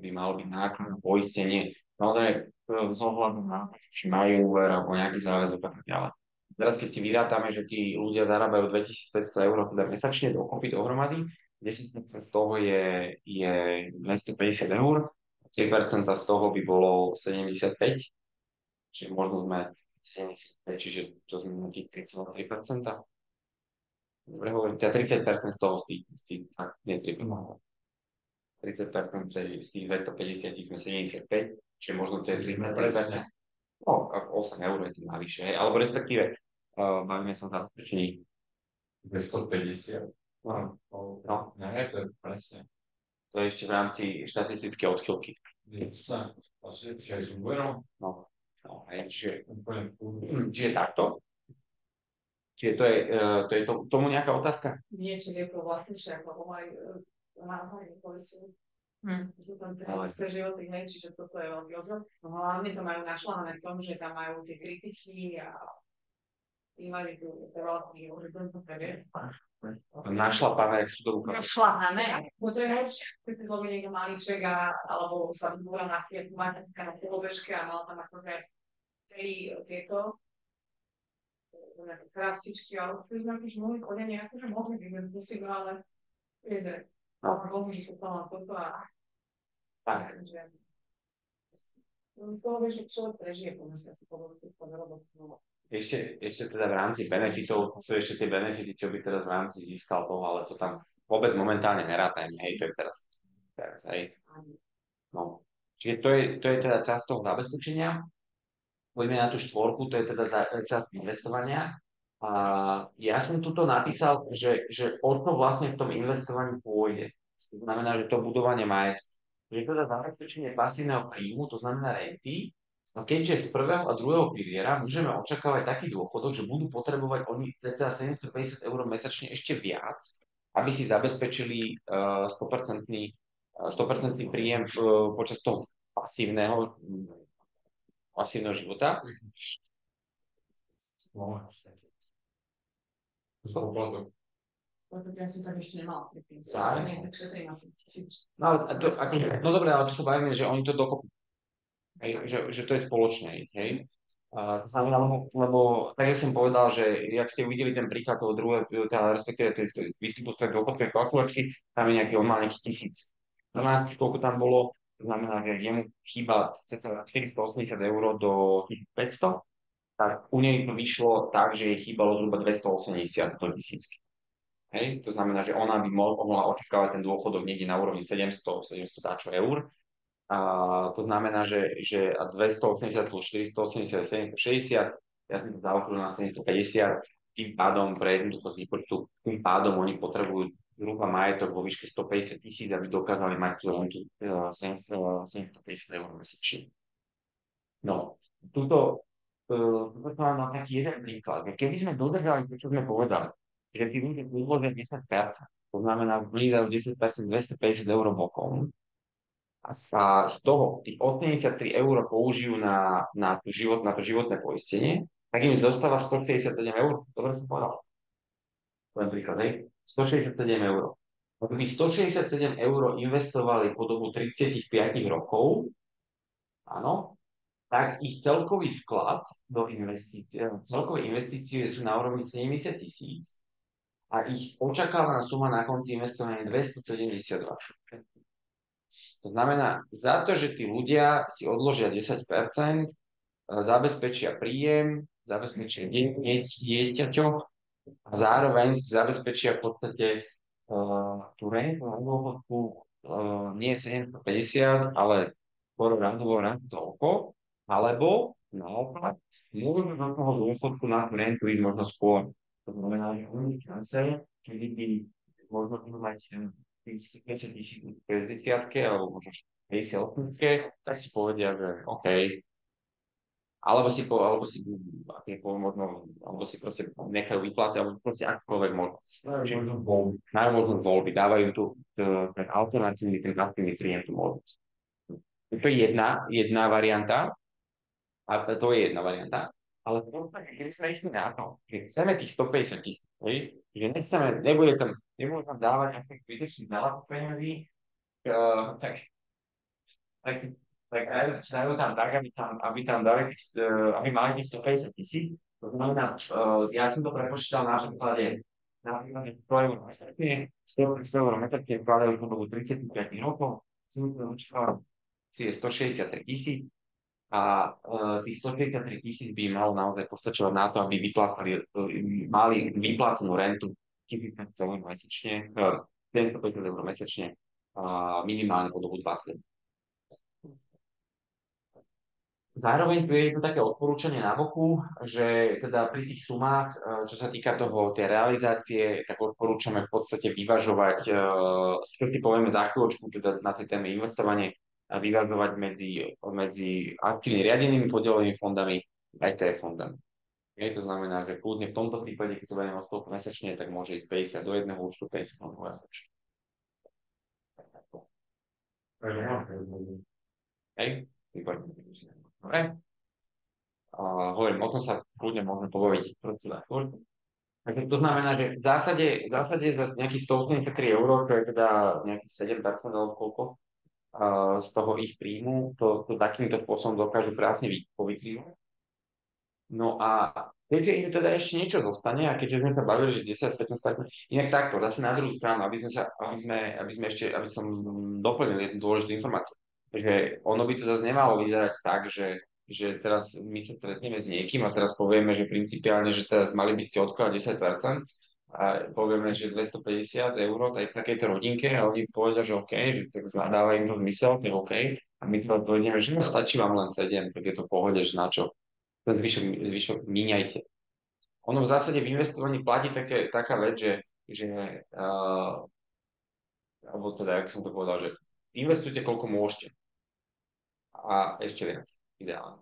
by malo byť náklad na poistenie, naozaj z ohľadu na či majú úver alebo nejaký záväzok a tak ďalej. Teraz keď si vyrátame, že tí ľudia zarábajú 2500 eur teda mesačne dokopy dohromady, 10% z toho je 250 eur, 3% z toho by bolo 75, čiže možno sme 75, čiže to znamená tých 3,3%. Dobre hovorím, teda 30% z toho z tých nie 3%. 30% z tých 250 sme 75, čiže možno to je 33%. No, 8 eur je tým navyše, hej. Alebo respektíve, bavíme sa o zabezpečení 250. No, Nie, to je presne. to je ešte v rámci štatistické odchylky. Čiže aj s úverom. No, hej, čiže takto. Čiže to je tomu nejaká otázka? Niečo je to vlastnejšie, ako aj poistenie. Sú tam tie životy, čiže toto je veľký rozdiel. No hlavne to majú našľahané v tom, že tam majú tie kritiky a invalidu, to je veľký rozdiel. Našlapané, jak sú to ruka. Našľahané. No to je horšie, keď si zlomí niekto malíček alebo sa búra na na polobežke a mal tam akože tieto krastičky, ale to je nejaký môj kodenie, akože mohli by musím, ale viete, mohli sa to na toto a tak. To vieš, že človek prežije po mesiaci, Ešte teda v rámci benefitov, sú ešte tie benefity, čo by teraz v rámci získal toho, ale to tam vôbec momentálne nerátajme, hej, to je teraz, hej. No. Čiže to je teda časť toho zabezpečenia. Poďme na tú štvorku, to je teda časť investovania. A ja som tuto napísal, že o to vlastne v tom investovaní pôjde. To znamená, že to budovanie majetku. Že teda zabezpečenie pasívneho príjmu, to znamená renty, No keďže z prvého a druhého piliera môžeme očakávať taký dôchodok, že budú potrebovať oni cca 750 eur mesačne ešte viac, aby si zabezpečili 100% príjem počas toho pasívneho života. No, poplatok. Ja som tak ešte nemala. Tak. No, No dobre, ale tu sa bavíme, že oni to dokopy. Hej, že to je spoločné, hej. To znamená, lebo tak ja som povedal, že jak ste uvideli ten príklad toho druhého, respektíve výstupu z tej dôchodkovej kalkulačky, tam je nejaký, on mal nejakých 1000. Znamená, koľko tam bolo, to znamená, že jemu chýba cca 480 eur do 1500, tak u nej to vyšlo tak, že jej chýbalo zhruba 280 do 1000. Hej, to znamená, že ona by mohla očakávať ten dôchodok niekde na úrovni 700 dáčo eur. A to znamená, že 280 plus 480 je 760, ja som to zaokrúhlil na 750, tým pádom pre jednoduchosť výpočtu, tým pádom oni potrebujú zhruba majetok vo výške 150 000, aby dokázali mať tú rentu 750 eur mesačne. No, tuto som mám na taký jeden príklad. Keby sme dodržali to, čo sme povedali, že tí ľudia vyložia 10%, to znamená, vydajú 10%, 250 eur bokom, a z toho tých 83 eur použijú na to životné poistenie, tak im zostáva 167 eur. Dobre som povedal. Len príklad, hej. 167 eur. Ak by 167 eur investovali po dobu 35 rokov, áno, tak ich celkový vklad do celkové investície sú na úrovni 70 000 a ich očakávaná suma na konci investovania je 272. To znamená, za to, že tí ľudia si odložia 10%, zabezpečia príjem, zabezpečia dieťaťo a zároveň si zabezpečia v podstate tú rentu na dôchodku nie 750, ale skoro randovo toľko, alebo naopak, môžu do toho dôchodku na tú rentu ísť možno skôr. To znamená, že oni v čase, kedy by možno budú mať tých 50 000 v 50 alebo možno 58, tak si povedia, že OK, alebo si proste nechajú vyplácať, alebo proste akýkoľvek možnosť. Majú možnosť voľby, dávajú tu ten alternatívny, ten aktívny príjem tú možnosť. To je jedna varianta, ale v podstate, keby sme išli na to, že chceme tých 150 000, že nebudú tam dávať nejakých zbytočných veľa peniazí, tak dajú tam tak, aby mali tých 150 000. To znamená, ja som to prepočítal na základe napríklad 100 eur mesačne, 100 eur mesačne vkladajú po dobu 35 rokov, som to určite si je 163 000 a tých 163 000 by malo naozaj postačovať na to, aby mali vyplácenú rentu 1500 eur mesačne, 750 eur mesačne, minimálne po dobu 20. Zároveň tu je to také odporúčanie na boku, že teda pri tých sumách, čo sa týka tej realizácie, tak odporúčame v podstate vyvažovať, čo si povieme za chvíľočku, teda na tej téme investovanie, a vyvažovať medzi aktívne riadenými podielovými fondami a ETF fondami. To znamená, že kľudne v tomto prípade, keď sa bavíme o 100 mesačne, tak môže ísť 50 do jedného účtu, 50 na druhého mesačne. Hej, výborne. Dobre. Hovorím, o tom sa kľudne môžeme pobaviť Takže to znamená, že v zásade za nejakých 183 eur, čo je teda nejakých 7% alebo koľko, z toho ich príjmu, to takýmto spôsobom dokážu krásne povykrývať. No a keďže im teda ešte niečo zostane, a keďže sme sa bavili, že 10-15%, inak takto, zase na druhú stranu, aby som doplnil jednu dôležitú informáciu, že ono by to zase nemalo vyzerať tak, že teraz my sa stretneme s niekým a teraz povieme, že principiálne, že teraz mali by ste odkladať 10% a povieme, že 250 eur aj v takejto rodinke a oni povedia, že OK, že tak dáva im to zmysel, to je OK. A my to povedeme, že stačí vám len 7, tak je to v pohode, že na čo. Ten zvyšok míňajte. Ono v zásade v investovaní platí taká vec, že alebo teda, jak som to povedal, že investujte koľko môžete. A ešte viac, ideálne.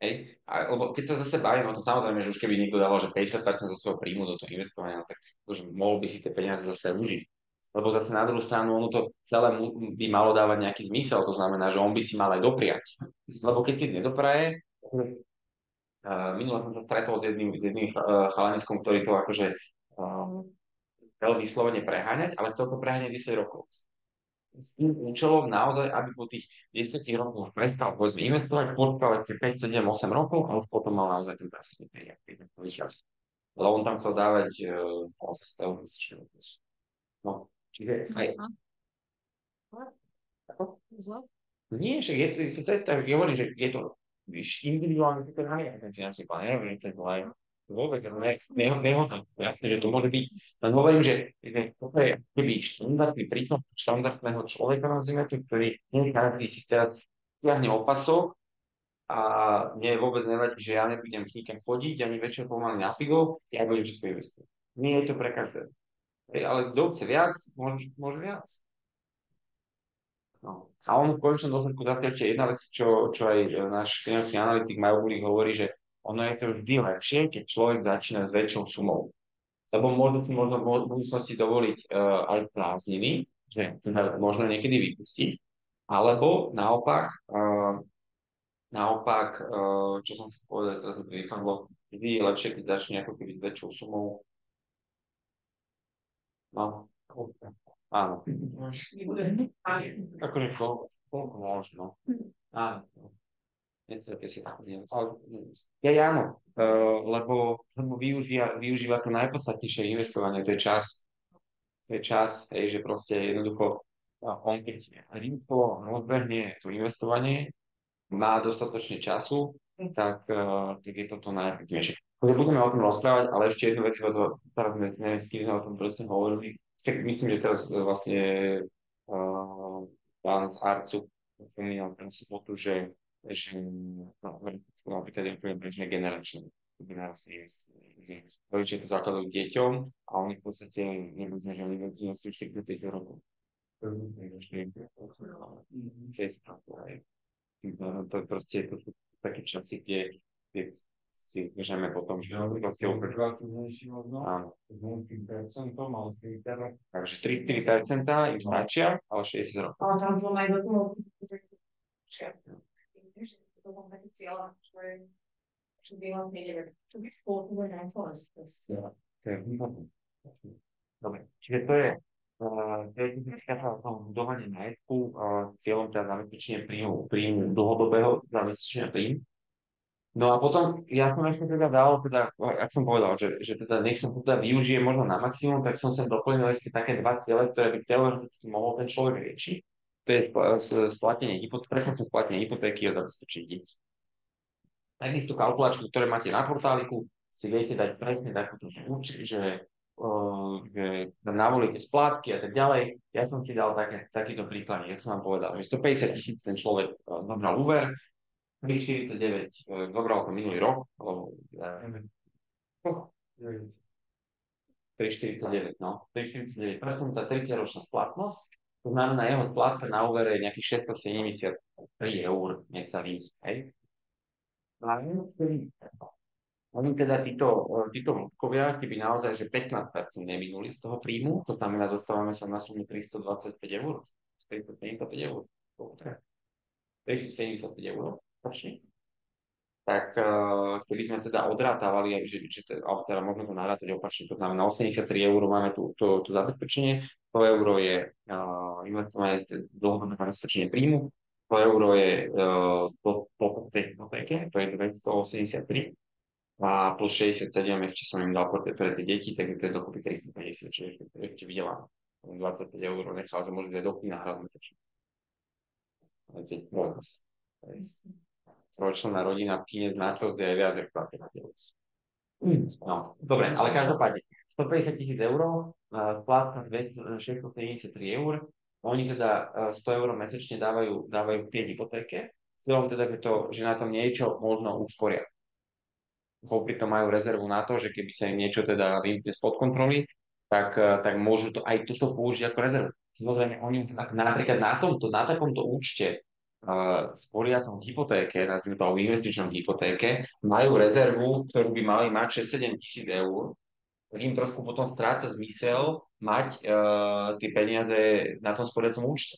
Hej? Lebo keď sa zase bavíme o tom, samozrejme, že už keby niekto dával, že 50% zo svojho príjmu do toho investovania, no tak už mohol by si tie peniaze zase užiť. Lebo zase na druhú stranu, ono to celé by malo dávať nejaký zmysel, to znamená, že on by si mal aj dopriať. Lebo keď si nedopraje, minule som sa stretol s jedným chalaniskom, ktorý to akože chcel vyslovene preháňať, ale chcel to preháňať 10 rokov. S tým účelom naozaj, aby po tých 10 rokoch prestal povedzme investovať, počkal ešte 5, 7, 8 rokov a už potom mal naozaj ten pasívny príjem. Lebo on tam chcel dávať 800 eur mesačne. No, čiže aj... Ako? Nie, že je to cesta, že hovorím, že je to individuálne, to je najmä ten finančný plán, neviem, že to je vôbec, nehovorím, jasne, že to môže byť, len hovorím, že toto je keby štandardný príklad štandardného človeka, nazvime to, ktorý každý si teraz stiahne opasok a mne vôbec nevadí, že ja nebudem nikam chodiť, ani večer pomaly na figo, ja budem všetko investovať. Nie je to pre každého. Ale kto chce viac, môže viac. No. A on v konečnom dôsledku zase ešte jedna vec, čo aj náš finančný analytik Majobulík hovorí, že ono je to vždy lepšie, keď človek začína s väčšou sumou. Lebo môžu si možno v budúcnosti dovoliť aj prázdniny, že možno niekedy vypustiť, alebo naopak, čo som si povedal, teraz mi to vypadlo, vždy je lepšie, keď začne ako keby s väčšou sumou. No, áno. Akože koľko možno. Áno. Nechcete si tak zjem. Ja áno, lebo využíva to najpodstatnejšie investovanie, to je čas. To je čas, hej, že proste jednoducho on keď rýchlo rozbehne to investovanie, má dostatočne času, tak je toto najefektívnejšie. Budeme o tom rozprávať, ale ešte jednu vec, teraz neviem, s kým sme o tom presne hovorili. Tak myslím, že teraz vlastne pán z Arcu spomínal ten spotu, že napríklad je úplne bežne generačné rodičia to zakladajú deťom a oni v podstate nebudú, že oni budú 45 rokov. To proste to sú také časy, kde si držíme potom, že áno. Takže 3% im stačia, ale 60 rokov. Ale tam to aj do toho, že to bolo také cieľa, čo by vám nedeve, čo by spolu na to je výborné. Dobre, čiže to je typická o tom budovanie majetku cieľom teda zabezpečenie príjmu dlhodobého zabezpečenia príjmu. No a potom, ja som ešte teda dal, ak som povedal, že teda nech sa to teda využije možno na maximum, tak som sem doplnil ešte také dva ciele, ktoré by teoreticky mohol ten človek riešiť. To je splatenie hypotéky a zabezpečenie detí. Takisto kalkulačku, ktoré máte na portáliku, si viete dať presne takúto že navolíte splátky a tak ďalej. Ja som ti dal takýto príklad, jak som vám povedal, že 150 000 ten človek zobral úver, 3,49 zobral to minulý rok, alebo 3,49, no, 3,49%, 30-ročná splatnosť, to znamená, jeho splátka na úver je nejakých 673 eur necelých, hej. Oni teda títo vlkovia, keby naozaj, že 15% neminuli z toho príjmu, to znamená, dostávame sa na sumu 325 eur, 375 eur, 375 eur, tak keby sme teda odrátavali, teda môžeme to narátať opačne, to znamená 83 eur máme to zabezpečenie, 100 eur je investovanie dlhodobé zabezpečenie príjmu, 100 eur je po tej hypotéke, to je 283 a plus 67 ešte som im dal pre tie deti, tak to je dokopy 350, čiže ešte vydelám 25 eur nechal, že môžete aj do kina raz mesačne. Trojčlenná rodina v kine značnosť je aj viac, ako platia na eur. No, dobre, ale každopádne 150 000 eur, splátka 673 eur, oni teda 100 eur mesačne dávajú k tej hypotéke, cieľom teda, že na tom niečo možno usporia. Popri tom majú rezervu na to, že keby sa im niečo teda vymkne spod kontroly, tak môžu to aj toto použiť ako rezervu. Samozrejme, oni napríklad na takomto účte sporia v hypotéke, nazvime to v investičnom hypotéke, majú rezervu, ktorú by mali mať 6-7 tisíc eur, tak im trošku potom stráca zmysel mať tie peniaze na tom sporiacom účte.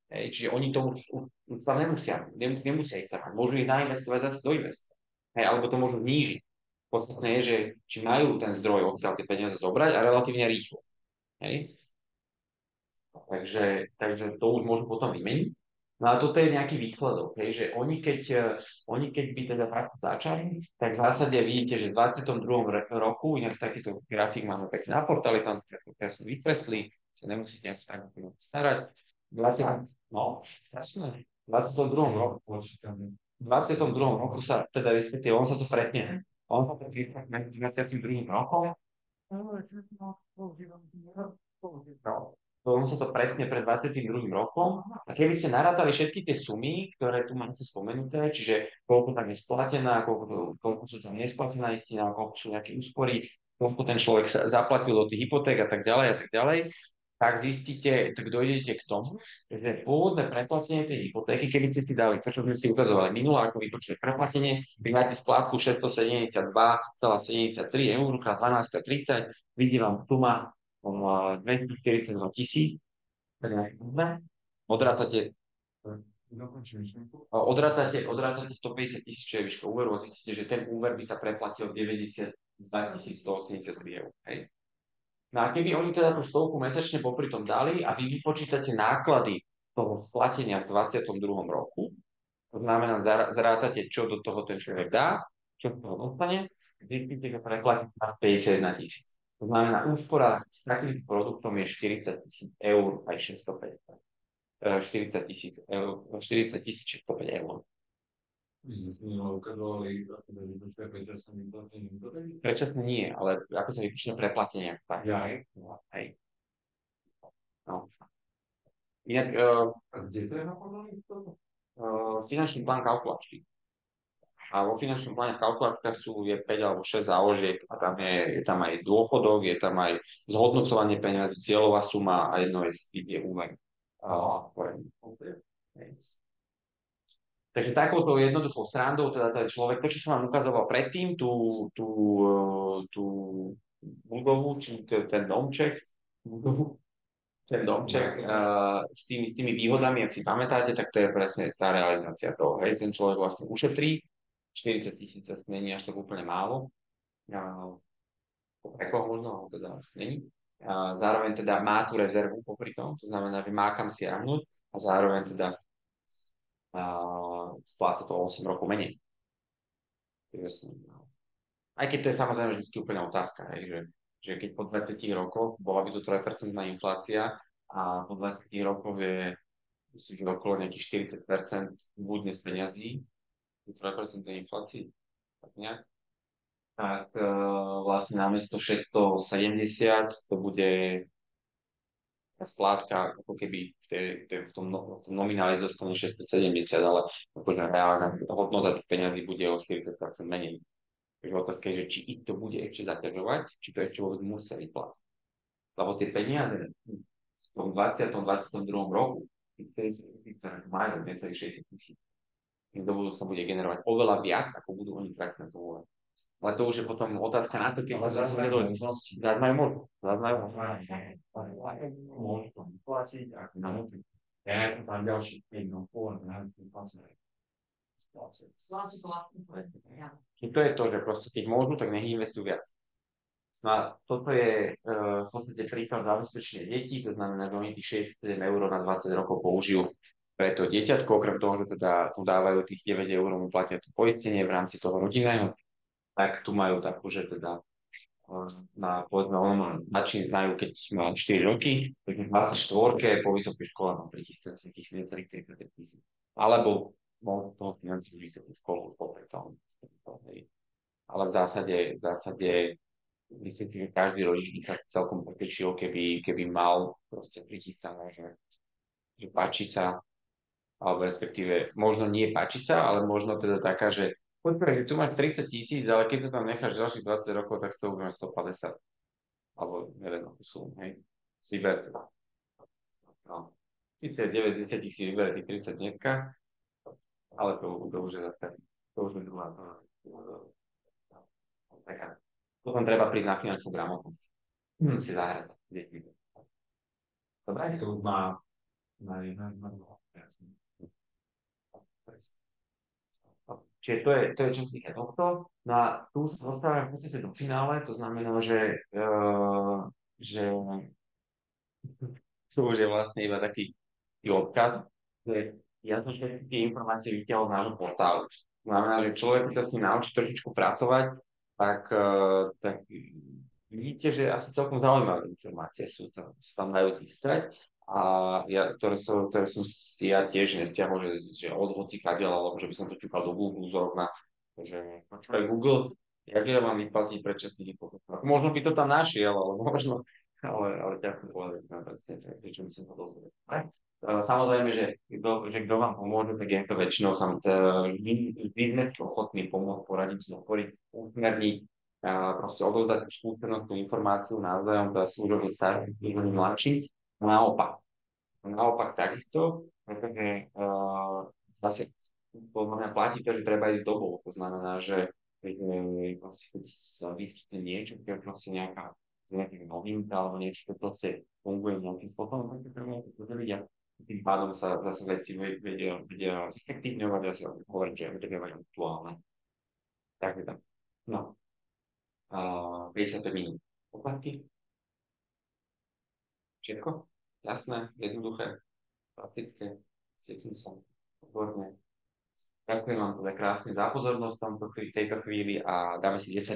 Čiže oni to už tam nemusia ich tam mať. Môžu ich nainvestovať zase do investovať. Alebo to môžu znížiť. Podstatné je, že či majú ten zdroj, odkiaľ tie peniaze zobrať a relatívne rýchlo. Hej? Takže to už môžu potom vymeniť. No a toto je nejaký výsledok, hej, že oni keď by teda takto začali, tak v zásade vidíte, že v 22. roku, inak takýto grafik máme pekne na portáli, tam krásne vykresli, sa nemusíte tak starať. 20, no, strašné. V 22. roku. V 22. roku sa, teda respektíve, on sa to pretne. On sa to pretne medzi 22. rokom. No, ono sa to pretne pred 22. rokom a keby ste narátali všetky tie sumy, ktoré tu máte spomenuté, čiže koľko tam je splatená, koľko sú tam nesplatená istina, koľko sú nejaké úspory, koľko ten človek sa zaplatil do tých hypoték a tak ďalej, tak zistíte, tak dojdete k tomu, že pôvodné preplatenie tej hypotéky, keby ste si dali, to čo sme si ukazovali minulé, ako vypočuje preplatenie, vy máte splátku 672,73 eur krát 12,30, vidí vám suma 242 000, odrátate 150 000, čo je výška úveru a zistíte, že ten úver by sa preplatil 92 183 eur. Hej. No a keby oni teda tú stovku mesačne popri tom dali a vy vypočítate náklady toho splatenia v 22. roku, to znamená, zarátate, čo do toho ten človek dá, čo z toho dostane, zistíte, že preplatí na 51 000. To znamená, úspora s takým produktom je 40 000 eur aj 650. 40 000 eur, 40 605 eur. Predčasne nie, ale ako sa vypíše preplatenie. Tak. No, hej. No. Inak, kde to je napovedané? finančný plán kalkulačky. A vo finančnom pláne kalkulačka je 5 alebo 6 záložiek a tam je tam aj dôchodok, je tam aj zhodnocovanie peniazy, cieľová suma a jedno je úver. Takže takouto jednoduchou srandou, teda ten človek, to, čo som vám ukazoval predtým, tú budovu, či ten domček, s tými výhodami, ak si pamätáte, tak to je presne tá realizácia toho. Hej, ten človek vlastne ušetrí, 40 000 není až tak úplne málo, pre koho možno, ale teda není. Zároveň teda má tú rezervu popri tom, to znamená, že má kam siahnuť a zároveň teda spláca to 8 rokov menej. Aj keď to je samozrejme vždy úplne otázka, hej, že keď po 20 rokoch bola by to 3% inflácia a po 20 rokoch je myslím, že okolo nejakých 40% budne z peňazí, 3% inflácii, tak nejak, tak vlastne namiesto 670 to bude splátka, ako keby v tom nominále zostane 670, ale akože reálna hodnota tých peňazí bude o 40% menej. Takže otázka je, že či ich to bude ešte zaťažovať, či to ešte vôbec musia vyplatiť. Lebo tie peniaze v tom 22. roku, ktoré majú necelých 60 000, do budúcna bude generovať oveľa viac, ako budú oni trať na to úver. Ale to už je potom otázka na to, keď zase majú možnosti. Zase majú Môžu to vyplatiť, ak minúty. Ja to tam ďalší 5 na to je to, že proste keď môžu, tak nech investujú viac. No a toto je v podstate príklad zabezpečenia detí, to znamená, že oni tých 67 eur na 20 rokov použijú pre to dieťatko, okrem toho, že teda tu dávajú tých 9 eur, mu platia to poistenie v rámci toho rodinného, tak tu majú takú, že teda na, povedzme, začínajú, keď má 4 roky, takže 24 po vysokej škole mám prichystať nejakých 35 000. Alebo môžu toho financiu vysokú školu popri tom. Ale v zásade myslím, že každý rodič by sa celkom potešil, keby mal proste prichystané, že páči sa, alebo respektíve možno nie páči sa, ale možno teda taká, že poďme, tu máš 30 000, ale keď sa tam necháš ďalších 20 rokov, tak z toho budeme 150. Alebo neviem, ako sú, hej. Si ber. No. Síce 9 z 10 si vybere tých 30 dneska, ale to už je zase, to už je druhá. Taká. Potom treba prísť na finančnú gramotnosť. Si zahrať deti. Dobre? To má na Čiže to je čo sa týka tohto. No a tu sa dostávame v podstate do finále, to znamená, že to už je vlastne iba taký odkaz, že ja som všetky tie informácie vytiahol z nášho portálu. To znamená, že človek, keď sa s ním naučí trošičku pracovať, tak vidíte, že asi celkom zaujímavé informácie sa tam dajú získať. A ktoré som si ja tiež nestiahol, že od hocikadiaľ, alebo že by som to ťukal do Google zrovna, že počúvaj Google, jak ja mám vyplatiť predčasný hypoték. Možno by to tam našiel, ale možno, ale ťažko povedať na presne, čo by som to dozvedel. Samozrejme, že kto vám pomôže, tak je to väčšinou vždy sme ochotní pomôcť, poradiť, zoporiť, usmerniť, proste odovzdať tú skúsenosť, tú informáciu navzájom, teda súžovým starým, súžovým mladším. Naopak takisto, pretože zase podľa mňa platí to, že treba ísť dobou. To znamená, že keď sa vyskytne niečo, keď proste nejaká novinka alebo niečo, čo proste funguje nejakým spôsobom, tak to treba vidieť a tým pádom sa zase veci vedia zefektívňovať a sa hovoriť, že je to aktuálne. Takže tak. No. 55 minút. Poplatky? Všetko? Jasné, jednoduché, praktické, cítim sa odborne. Ďakujem vám teda krásne za pozornosť v tejto chvíli a dáme si 10